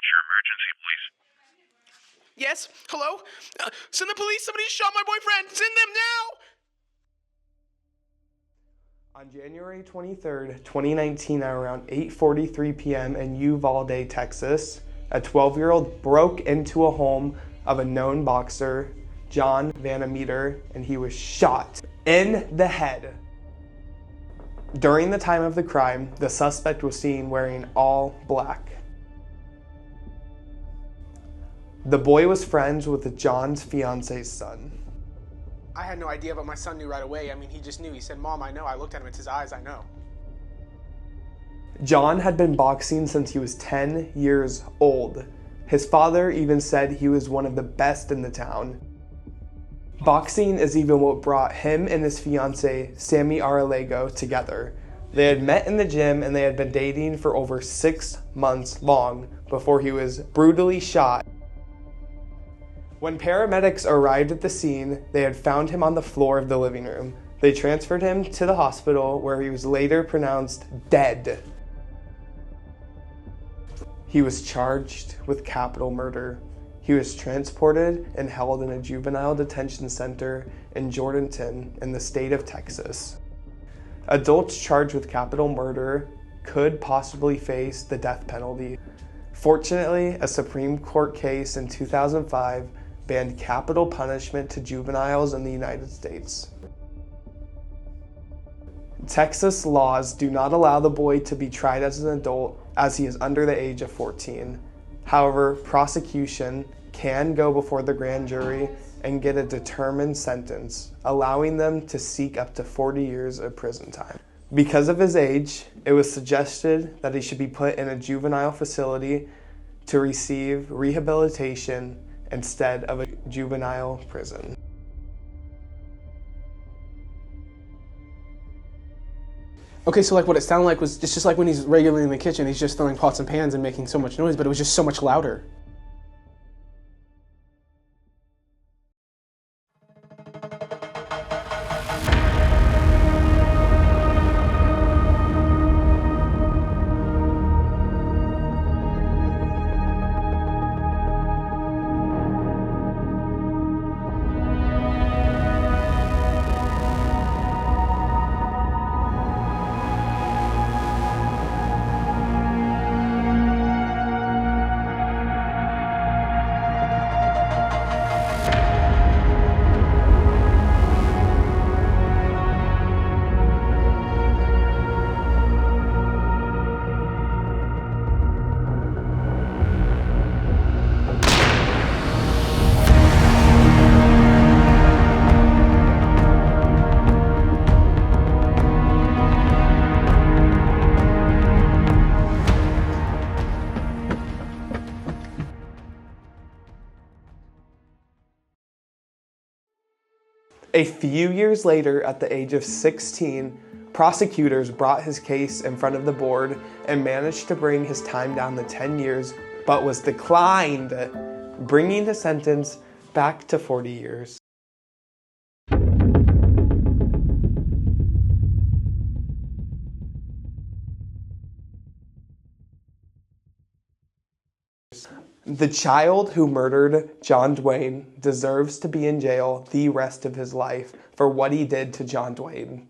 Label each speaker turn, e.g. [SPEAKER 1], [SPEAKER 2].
[SPEAKER 1] your emergency, please?
[SPEAKER 2] Yes? Hello? Send the police. Somebody shot my boyfriend. Send them now!
[SPEAKER 3] On January 23rd, 2019, at around 8:43 p.m. in Uvalde, Texas, a 12-year-old broke into a home of a known boxer, John VanMeter, and he was shot in the head. During the time of the crime, the suspect was seen wearing all black. The boy was friends with John's fiance's son.
[SPEAKER 2] I had no idea, but my son knew right away. I mean, he just knew. He said, Mom, I know. I looked at him. It's his eyes. I know.
[SPEAKER 3] John had been boxing since he was 10 years old. His father even said he was one of the best in the town. Boxing is even what brought him and his fiancée, Sammy Aralego, together. They had met in the gym and they had been dating for over 6 months long before he was brutally shot. When paramedics arrived at the scene, they had found him on the floor of the living room. They transferred him to the hospital where he was later pronounced dead. He was charged with capital murder. He was transported and held in a juvenile detention center in Jordanton in the state of Texas. Adults charged with capital murder could possibly face the death penalty. Fortunately, a Supreme Court case in 2005 banned capital punishment to juveniles in the United States. Texas laws do not allow the boy to be tried as an adult as he is under the age of 14. However, prosecution can go before the grand jury and get a determined sentence, allowing them to seek up to 40 years of prison time. Because of his age, it was suggested that he should be put in a juvenile facility to receive rehabilitation instead of a juvenile prison.
[SPEAKER 2] Okay, so like what it sounded like was just like when he's regularly in the kitchen, he's just throwing pots and pans and making so much noise, but it was just so much louder.
[SPEAKER 3] A few years later, at the age of 16, prosecutors brought his case in front of the board and managed to bring his time down to 10 years, but was declined, bringing the sentence back to 40 years. The child who murdered John Duane deserves to be in jail the rest of his life for what he did to John Duane.